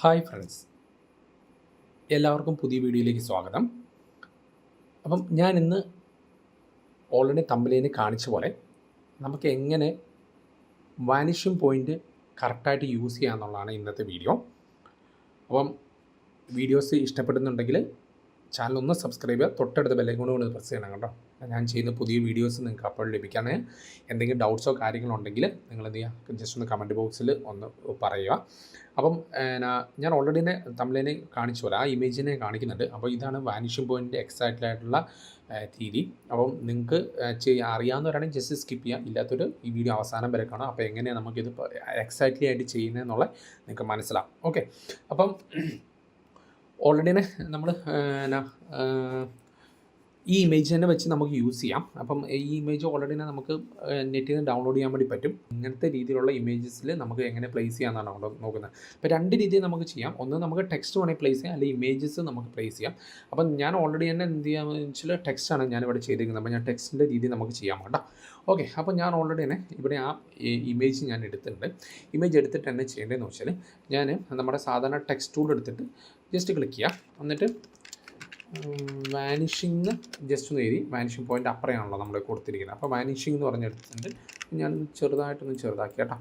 Hi friends, എല്ലാവർക്കും പുതിയ വീഡിയോയിലേക്ക് സ്വാഗതം. അപ്പം ഞാൻ ഇന്ന് ഓൾറെഡി തമ്പനയിൽ കാണിച്ച പോലെ നമുക്ക് എങ്ങനെ വാനിഷിംഗ് പോയിൻ്റ് കറക്റ്റായിട്ട് യൂസ് ചെയ്യാമെന്നുള്ളതാണ് ഇന്നത്തെ വീഡിയോ. അപ്പം വീഡിയോസ് ഇഷ്ടപ്പെടുന്നുണ്ടെങ്കിൽ ചാനൽ ഒന്ന് സബ്സ്ക്രൈബ് ചെയ്യുക, തൊട്ടടുത്ത ബെല്ലൈക്കൺ കൊണ്ട് പ്രസ് ചെയ്യണം കേട്ടോ. ഞാൻ ചെയ്യുന്ന പുതിയ വീഡിയോസ് നിങ്ങൾക്ക് അപ്പോൾ ലഭിക്കാൻ. എന്തെങ്കിലും ഡൗട്ട്സോ കാര്യങ്ങളോ ഉണ്ടെങ്കിൽ നിങ്ങൾ എന്ത് ചെയ്യുക, ജസ്റ്റ് ഒന്ന് കമൻറ്റ് ബോക്സിൽ ഒന്ന് പറയുക. അപ്പം ഞാൻ ഓൾറെഡി തന്നെ തമ്മിലിനെ കാണിച്ച പോലെ ആ ഇമേജിനെ കാണിക്കുന്നുണ്ട്. അപ്പോൾ ഇതാണ് വാനിഷിംഗ് പോയിൻ്റ് എക്സാക്റ്റായിട്ടുള്ള രീതി. അപ്പം നിങ്ങൾക്ക് അറിയാവുന്നവരാണെങ്കിൽ ജസ്റ്റ് സ്കിപ്പ് ചെയ്യുക, ഇല്ലാത്തൊരു ഈ വീഡിയോ അവസാനം വരെ കാണാം. അപ്പോൾ എങ്ങനെയാണ് നമുക്കിത് എക്സാക്റ്റ്ലി ആയിട്ട് ചെയ്യുന്നതെന്നുള്ള നിങ്ങൾക്ക് മനസ്സിലാവും. ഓക്കെ, അപ്പം ഓൾറെഡി തന്നെ നമ്മൾ ഈ ഇമേജ് തന്നെ വെച്ച് നമുക്ക് യൂസ് ചെയ്യാം. അപ്പം ഈ ഇമേജ് ഓൾറെഡി തന്നെ നമുക്ക് നെറ്റിൽ നിന്ന് ഡൗൺലോഡ് ചെയ്യാൻ വേണ്ടി പറ്റും. ഇങ്ങനത്തെ രീതിയിലുള്ള ഇമേജസിൽ നമുക്ക് എങ്ങനെ പ്ലേസ് ചെയ്യാമെന്നാണ് നമ്മൾ നോക്കുന്നത്. അപ്പോൾ രണ്ട് രീതിയിൽ നമുക്ക് ചെയ്യാം. ഒന്ന് നമുക്ക് ടെക്സ്റ്റ് വേണമെങ്കിൽ പ്ലേസ് ചെയ്യാം, അല്ലെങ്കിൽ ഇമേജസ് നമുക്ക് പ്ലേസ് ചെയ്യാം. അപ്പം ഞാൻ ഓൾറെഡി തന്നെ എന്ത് ചെയ്യാമെന്ന് വെച്ചാൽ ടെക്സ്റ്റാണ് ഞാനിവിടെ ചെയ്തിരിക്കുന്നത്. അപ്പോൾ ഞാൻ ടെക്സ്റ്റിൻ്റെ രീതി നമുക്ക് ചെയ്യാം കേട്ടോ. ഓക്കെ, അപ്പോൾ ഞാൻ ഓൾറെഡി തന്നെ ഇവിടെ ആ ഇമേജ് ഞാൻ എടുത്തിട്ടുണ്ട്. ഇമേജ് എടുത്തിട്ട് തന്നെ ചെയ്യേണ്ടതെന്ന് വെച്ചാൽ ഞാൻ നമ്മുടെ സാധാരണ ടെക്സ്റ്റ് ടൂൾ എടുത്തിട്ട് ജസ്റ്റ് ക്ലിക്ക് ചെയ്യാം. എന്നിട്ട് വാനിഷിങ് ജസ്റ്റ് ഒന്ന് എഴുതി, വാനിഷിംഗ് പോയിൻ്റ് അപ്പുറയാണല്ലോ നമ്മൾ കൊടുത്തിരിക്കുന്നത്. അപ്പോൾ വാനിഷിംഗ് എന്ന് പറഞ്ഞെടുത്തിട്ടുണ്ട്. ഞാൻ ചെറുതായിട്ടൊന്ന് ചെറുതാക്കി കേട്ടോ.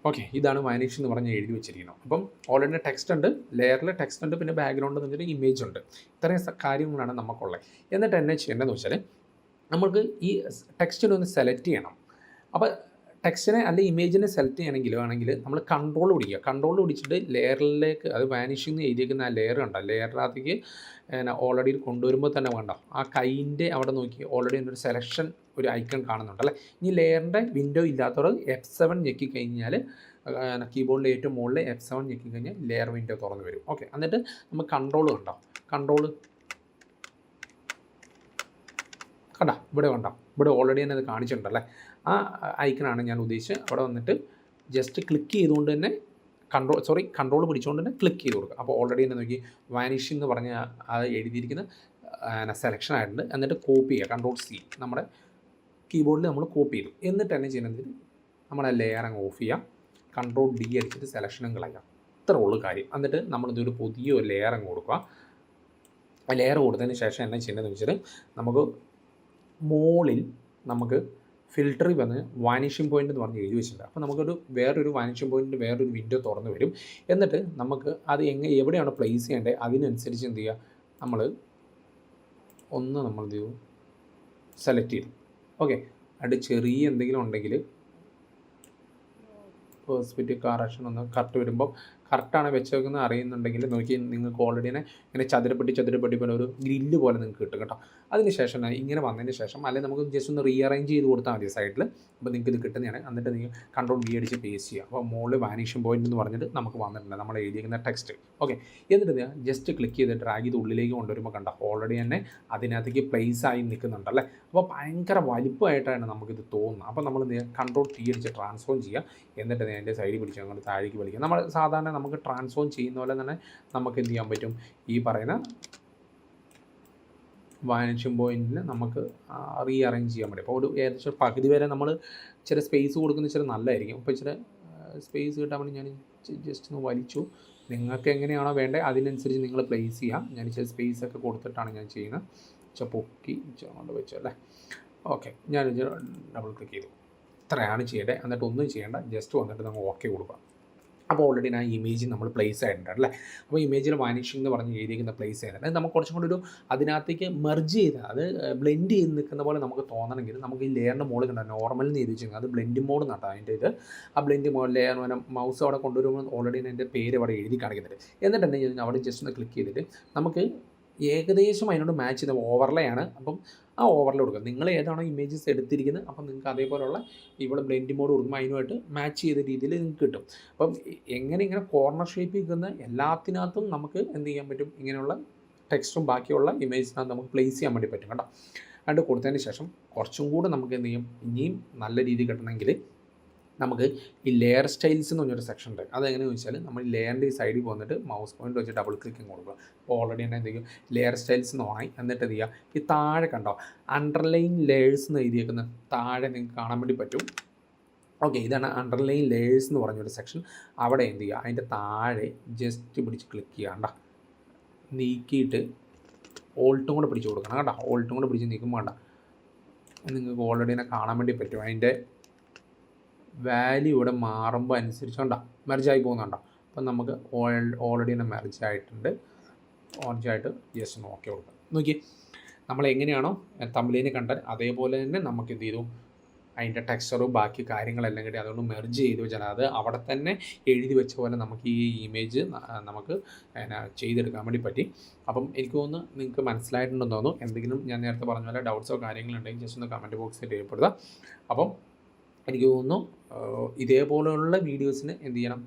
ഓക്കെ, ഇതാണ് വാനിഷിംഗ് എന്ന് പറഞ്ഞ് എഴുതി വെച്ചിരിക്കുന്നത്. അപ്പം ഓൾറെഡി ടെക്സ്റ്റ് ഉണ്ട്, ലെയറിൽ ടെക്സ്റ്റ് ഉണ്ട്, പിന്നെ ബാക്ക്ഗ്രൗണ്ട് എന്ന് വെച്ചിട്ട് ഇമേജ് ഉണ്ട്. ഇത്രയും കാര്യങ്ങളാണ് നമുക്കുള്ളത്. എന്നിട്ട് എന്നെ ചെയ്യേണ്ടതെന്ന് വെച്ചാൽ നമുക്ക് ഈ ടെക്സ്റ്റിനൊന്ന് സെലക്ട് ചെയ്യണം. അപ്പോൾ ടെക്സ്റ്റിനെ അല്ലെങ്കിൽ ഇമേജിനെ സെലക്ട് ചെയ്യണമെങ്കിൽ നമ്മൾ കൺട്രോൾ പിടിക്കുക. കൺട്രോൾ പിടിച്ചിട്ട് ലെയറിലേക്ക്, അത് വാനിഷിംഗ് എന്ന് എഴുതിയിരിക്കുന്ന ആ ലെയർ ഉണ്ടോ, ലെയറിനകത്തേക്ക് ഓൾറെഡി കൊണ്ടുവരുമ്പോൾ തന്നെ വേണ്ട ആ കൈൻ്റെ അവിടെ നോക്കി ഓൾറെഡി ഒരു സെലക്ഷൻ ഒരു ഐക്കൺ കാണുന്നുണ്ട് അല്ലേ. ഇനി ലെയറിൻ്റെ വിൻഡോ ഇല്ലാത്തവർ F7 ഞെക്കി കഴിഞ്ഞാൽ കീബോർഡിൽ ഏറ്റവും മുകളിൽ F7 ഞെക്കി കഴിഞ്ഞാൽ ലെയർ വിൻഡോ തുറന്ന് വരും. ഓക്കെ, എന്നിട്ട് നമുക്ക് കൺട്രോൾ കണ്ടോ, കൺട്രോൾ കണ്ടോ, ഇവിടെ കണ്ടോ, ഇവിടെ ഓൾറെഡി തന്നെ അത് കാണിച്ചിട്ടുണ്ടല്ലേ. ആ ഐക്കണാണ് ഞാൻ ഉദ്ദേശിച്ചത്. അവിടെ വന്നിട്ട് ജസ്റ്റ് ക്ലിക്ക് ചെയ്തുകൊണ്ട് തന്നെ കൺട്രോൾ പിടിച്ചുകൊണ്ട് തന്നെ ക്ലിക്ക് ചെയ്ത് കൊടുക്കുക. അപ്പോൾ ഓൾറെഡി തന്നെ നോക്കി വാനിഷിംഗ് എന്ന് പറഞ്ഞ അത് എഴുതിയിരിക്കുന്ന സെലക്ഷൻ ആയിട്ടുണ്ട്. എന്നിട്ട് കോപ്പി ചെയ്യുക, Ctrl+C നമ്മുടെ കീബോർഡിൽ നമ്മൾ കോപ്പി ചെയ്തു. എന്നിട്ട് തന്നെ ചെയ്യുന്നത് നമ്മുടെ ലെയർ അങ്ങ് ഓഫ് ചെയ്യാം, Ctrl+D അടിച്ചിട്ട് സെലക്ഷനും കളയാം. ഇത്ര ഉള്ളു കാര്യം. എന്നിട്ട് നമ്മളിതൊരു പുതിയൊരു ലെയർ അങ്ങ് കൊടുക്കുക. ആ ലെയർ കൊടുത്തതിന് ശേഷം എന്നാ ചെയ്യേണ്ടതെന്ന് വെച്ചാൽ നമുക്ക് മുകളിൽ നമുക്ക് ഫിൽറ്ററിൽ വന്ന് വാനിഷിംഗ് പോയിൻ്റ് എന്ന് പറഞ്ഞ് എഴുതി വെച്ചിട്ടുണ്ട്. അപ്പോൾ നമുക്കൊരു വേറൊരു വാനിഷിംഗ് പോയിൻ്റ് വേറൊരു വിൻഡോ തുറന്ന് വരും. എന്നിട്ട് നമുക്ക് അത് എവിടെയാണ് പ്ലേസ് ചെയ്യേണ്ടത് അതിനനുസരിച്ച് എന്ത് ചെയ്യുക, നമ്മൾ എന്ത് ചെയ്യും, സെലക്ട് ചെയ്തു. ഓക്കെ, അത് ചെറിയ എന്തെങ്കിലും ഉണ്ടെങ്കിൽ പെർസ്പെക്റ്റീവ് കറക്ഷൻ ഒന്ന് കറക്റ്റ് വരുമ്പോൾ കറക്റ്റാണ് വെച്ചേക്കുന്നത് അറിയുന്നുണ്ടെങ്കിൽ നോക്കി നിങ്ങൾക്ക് ഓൾറെഡി തന്നെ ഇങ്ങനെ ചതുരപ്പെട്ടി പോലെ ഒരു ഗ്രില്ല് പോലെ നിങ്ങൾക്ക് കിട്ടും കേട്ടോ. അതിന് ശേഷം ഇങ്ങനെ വന്നതിന് ശേഷം അല്ലെങ്കിൽ നമുക്ക് ജസ്റ്റ് ഒന്ന് റീഅറേഞ്ച് ചെയ്ത് കൊടുത്താൽ മതി സൈഡിൽ. അപ്പോൾ നിങ്ങൾക്ക് ഇത് കിട്ടുന്നതാണ്. എന്നിട്ട് നിങ്ങൾ Ctrl+V അടിച്ച് പേസ്റ്റ് ചെയ്യുക. അപ്പോൾ മുകളിൽ വാനിഷിംഗ് പോയിൻ്റ് എന്ന് പറഞ്ഞിട്ട് നമുക്ക് വന്നിട്ടുണ്ട് നമ്മൾ എഴുതിയിരിക്കുന്ന ടെക്സ്റ്റ്. ഓക്കെ, എന്നിട്ട് ജസ്റ്റ് ക്ലിക്ക് ചെയ്ത് ഡ്രാഗ് ചെയ്ത് ഉള്ളിലേക്ക് കൊണ്ടുവരുമ്പോൾ കണ്ടോ ഓൾറെഡി തന്നെ അതിനകത്തേക്ക് പ്ലേസ് ആയി നിൽക്കുന്നുണ്ടല്ലേ. അപ്പോൾ ഭയങ്കര വലിപ്പമായിട്ടാണ് നമുക്കിത് തോന്നുന്നത്. അപ്പോൾ നമ്മൾ Ctrl+T അടിച്ച് ട്രാൻസ്ഫോം ചെയ്യുക. എന്നിട്ട് അതിൻ്റെ സൈഡിൽ പിടിച്ച് അങ്ങോട്ട് താഴേക്ക് വലിക്കുക. നമ്മൾ സാധാരണ നമുക്ക് ട്രാൻസ്ഫോം ചെയ്യുന്ന പോലെ തന്നെ നമുക്ക് എന്ത് ചെയ്യാൻ പറ്റും, ഈ പറയുന്ന വാനിഷിംഗ് പോയിന്റിൽ നമുക്ക് റീഅറേഞ്ച് ചെയ്യാൻ പറ്റും. അപ്പോൾ ഒരു ഏകദേശം പകുതി വരെ നമ്മൾ ഇച്ചിരി സ്പേസ് കൊടുക്കുന്ന ഇച്ചിരി നല്ലതായിരിക്കും. അപ്പോൾ ഇച്ചിരി സ്പേസ് കിട്ടാൻ വേണ്ടി ഞാൻ ജസ്റ്റ് ഒന്ന് വലിച്ചു. നിങ്ങൾക്ക് എങ്ങനെയാണോ വേണ്ടത് അതിനനുസരിച്ച് നിങ്ങൾ പ്ലേസ് ചെയ്യാം. ഞാൻ ഇച്ചിരി സ്പേസ് ഒക്കെ കൊടുത്തിട്ടാണ് ഞാൻ ചെയ്യുന്നത്. ഇച്ചിരി പൊക്കി കൊണ്ട് വെച്ചു അല്ലേ. ഓക്കെ, ഞാൻ ഡബിൾ ക്ലിക്ക് ചെയ്തു. ഇത്രയാണ് ചെയ്യേണ്ടത്. എന്നിട്ട് ഒന്നും ചെയ്യേണ്ട, ജസ്റ്റ് വന്നിട്ട് നമ്മൾ ഓക്കെ കൊടുക്കുക. അപ്പോൾ ഓൾറെഡി ആ ഇമേജ് നമ്മൾ പ്ലേസ് ആയിട്ടുണ്ട് അല്ലേ. അപ്പോൾ ഇമേജിൽ വാനിഷിംഗ് എന്ന് പറഞ്ഞ് എഴുതിയിരിക്കുന്ന പ്ലേസ് ചെയ്യുന്നുണ്ട്. നമുക്ക് കുറച്ചും കൂടി ഒരു അതിനകത്തേക്ക് മെർജ് ചെയ്ത് അത് ബ്ലെൻഡ് ചെയ്ത് നിൽക്കുന്ന പോലെ നമുക്ക് തോന്നണമെങ്കിൽ നമുക്ക് ഈ ലെയറിൻ്റെ മോഡ് കണ്ട നോർമൽ എന്ന് എഴുതി വെച്ചാൽ അത് ബ്ലെൻഡ് മോഡ് എന്നാട്ടോ അതിൻ്റെ ഇത്. ആ ബ്ലെൻഡ് മോഡ് ലെയർ മൗസ് അവിടെ കൊണ്ടുവരുമ്പോൾ ഓൾറെഡി എൻ്റെ പേര് അവിടെ എഴുതി കാണിക്കുന്നുണ്ട്. എന്നിട്ട് എന്താ ചെയ്യുന്നത്, അവിടെ ജസ്റ്റ് ഒന്ന് ക്ലിക്ക് ചെയ്തിട്ട് നമുക്ക് ഏകദേശം അതിനോട് മാച്ച് ചെയ്ത ഓവർലേ ആണ്. അപ്പം ആ ഓവർലേ കൊടുക്കുക. നിങ്ങൾ ഏതാണോ ഇമേജസ് എടുത്തിരിക്കുന്നത് അപ്പം നിങ്ങൾക്ക് അതേപോലെയുള്ള ഇവിടെ ബ്ലെൻഡ് മോഡ് കൊടുക്കുമ്പോൾ അതിനുമായിട്ട് മാച്ച് ചെയ്ത രീതിയിൽ നിങ്ങൾക്ക് കിട്ടും. അപ്പം ഇങ്ങനെ കോർണർ ഷേപ്പ് നിൽക്കുന്ന എല്ലാത്തിനകത്തും നമുക്ക് എന്ത് ചെയ്യാൻ പറ്റും, ഇങ്ങനെയുള്ള ടെക്സ്റ്റും ബാക്കിയുള്ള ഇമേജിനകത്ത് നമുക്ക് പ്ലേസ് ചെയ്യാൻ വേണ്ടി പറ്റും കേട്ടോ. അതുകൊണ്ട് കൊടുത്തതിന് ശേഷം കുറച്ചും കൂടെ നമുക്ക് എന്ത് ചെയ്യും, ഇനിയും നല്ല രീതിയിൽ കിട്ടണമെങ്കിൽ നമുക്ക് ഈ ലെയർ സ്റ്റൈൽസ് എന്ന് പറഞ്ഞൊരു സെക്ഷൻ ഉണ്ട്. അതെങ്ങനെയാണെന്ന് വെച്ചാൽ നമ്മൾ ലെയറിൻ്റെ ഈ സൈഡിൽ പോന്നിട്ട് മൗസ് പോയിൻ്റ് വെച്ച് ഡബിൾ ക്ലിക്കിങ് കൊടുക്കുക. അപ്പോൾ ഓൾറെഡി തന്നെ എന്തെങ്കിലും ലെയർ സ്റ്റൈൽസ് എന്ന് ഓണായി. എന്നിട്ട് എന്ത് ചെയ്യുക, ഈ താഴെ കണ്ടോ അണ്ടർലൈൻ ലെയേഴ്സ് എന്ന് എഴുതിയേക്കുന്ന താഴെ നിങ്ങൾക്ക് കാണാൻ വേണ്ടി പറ്റും. ഓക്കെ, ഇതാണ് അണ്ടർലൈൻ ലേയേഴ്സ് എന്ന് പറഞ്ഞൊരു സെക്ഷൻ. അവിടെ എന്ത് ചെയ്യുക, അതിൻ്റെ താഴെ ജസ്റ്റ് പിടിച്ച് ക്ലിക്ക് ചെയ്യുക. കണ്ട നീക്കിയിട്ട് ഓൾട്ടും കൂടെ പിടിച്ച് കൊടുക്കണം കേട്ടോ. ഓൾട്ടും കൂടെ പിടിച്ച് നീക്കുമ്പോൾ വേണ്ട, നിങ്ങൾക്ക് ഓൾറെഡി തന്നെ കാണാൻ വേണ്ടി പറ്റും. അതിൻ്റെ വാല്യൂ ഇവിടെ മാറുമ്പോൾ അനുസരിച്ച് കണ്ട മെർജായി പോകുന്നുണ്ടോ. അപ്പം നമുക്ക് ഓൾറെഡി തന്നെ മെർജായിട്ടുണ്ട്. ഓർജായിട്ട് ജസ്റ്റ് ഒന്ന് ഓക്കെ കൊടുക്കാം. നോക്കി, നമ്മൾ എങ്ങനെയാണോ തമ്മിലിന് കണ്ടാൽ അതേപോലെ തന്നെ നമുക്ക് എന്ത് ചെയ്തു, അതിൻ്റെ ടെക്സ്ചറും ബാക്കി കാര്യങ്ങളെല്ലാം കൂടി അതുകൊണ്ട് മെർജ് ചെയ്ത് വെച്ചാൽ അത് അവിടെ തന്നെ എഴുതി വെച്ച പോലെ നമുക്ക് ഈ ഇമേജ് നമുക്ക് ചെയ്തെടുക്കാൻ വേണ്ടി പറ്റി. അപ്പം എനിക്ക് തോന്നുന്നു നിങ്ങൾക്ക് മനസ്സിലായിട്ടുണ്ടെന്ന് തോന്നുന്നു. എന്തെങ്കിലും ഞാൻ നേരത്തെ പറഞ്ഞ പോലെ ഡൗട്ട്സോ കാര്യങ്ങളുണ്ടെങ്കിൽ ജസ്റ്റ് ഒന്ന് കമൻറ്റ് ബോക്സിൽ രേഖപ്പെടുത്തുക. അപ്പം എനിക്ക് തോന്നുന്നു ഇതേപോലെയുള്ള വീഡിയോസിന് എന്ത് ചെയ്യണം,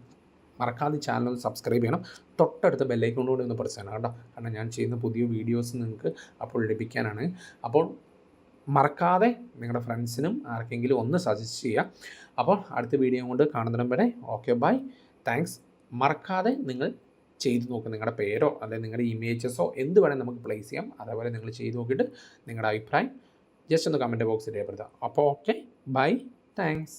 മറക്കാതെ ചാനൽ സബ്സ്ക്രൈബ് ചെയ്യണം. തൊട്ടടുത്ത ബെല്ലൈക്കോണോട് ഒന്ന് പ്രസ് ചെയ്യണം കേട്ടോ. കാരണം ഞാൻ ചെയ്യുന്ന പുതിയ വീഡിയോസ് നിങ്ങൾക്ക് അപ്പോൾ ലഭിക്കാനാണ്. അപ്പോൾ മറക്കാതെ നിങ്ങളുടെ ഫ്രണ്ട്സിനും ആർക്കെങ്കിലും ഒന്ന് സജസ്റ്റ് ചെയ്യുക. അപ്പോൾ അടുത്ത വീഡിയോ കൊണ്ട് കാണുന്നതിനും വരെ ഓക്കെ ബൈ, താങ്ക്സ്. മറക്കാതെ നിങ്ങൾ ചെയ്ത് നോക്കുക. നിങ്ങളുടെ പേരോ അല്ലെങ്കിൽ നിങ്ങളുടെ ഇമേജസോ എന്ത് വേണേൽ നമുക്ക് പ്ലേസ് ചെയ്യാം. അതേപോലെ നിങ്ങൾ ചെയ്ത് നോക്കിയിട്ട് നിങ്ങളുടെ അഭിപ്രായം ജസ്റ്റ് ഒന്ന് കമൻറ്റ് ബോക്സിൽ രേഖപ്പെടുത്തുക. അപ്പോൾ ഓക്കെ ബൈ, താങ്ക്സ്.